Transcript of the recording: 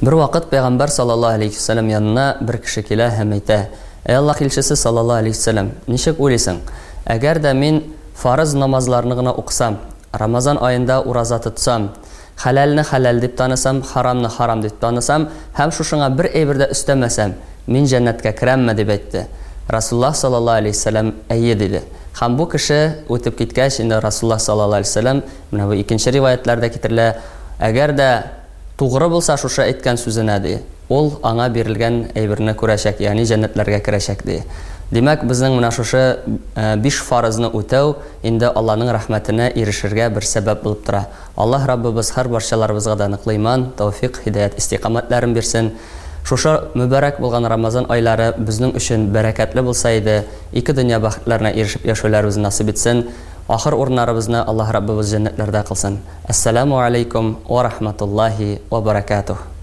Bir вакыт Пәйгамбәр саллаллаһу алейхи вәссәләм янына бер кеше килә һәм әйтә: "Эй Аллаһ илчесе саллаллаһу алейхи вәссәләм, ничек уйлыйсың? Әгәр дә мин фарыз намазларны гына укысам, Рамазан аенда ураза тотсам, хәләлне хәләл дип танысам, харамны харам дип танысам, һәм шушыңа бер әйбердә өстәмәсәм, мин җәннәткә керәмме?" дип әйтте. Расулуллаһ саллаллаһу алейхи вәссәләм әйе диде. Һәм бу кеше үтеп киткәч, инде Расулуллаһ саллаллаһу алейхи вәссәләм менә бу икенче риваятларда китерелә, әгәр дә тугры булса шушы әйткән сүзенә ди, ул аңа бирелгән әйберне күрәчәк, ягъни җәннәтләргә керәчәк ди. Димәк, безнең менә шушы 5 фарызны үтәү инде Аллаһның рәхмәтенә ирешергә бер сәбәп булып тора. Аллаһ Раббыбыз һәр барчаларыбызга да ныклы иман, тәүфик, һидаят, истиқамәтләрен бирсен. Шушы мүбәрәк булган Рамазан айлары безнең өчен бәрәкәтле булса иде, ике дөнья бәхетләренә ирешеп яшәүләребезне насыйп итсен. Ахыр урыннарыбызны Аллаһ Раббыбыз җәннәтләрдә кылсын. Ассаламу алейкум ва рахматуллаһи ва баракатуһ.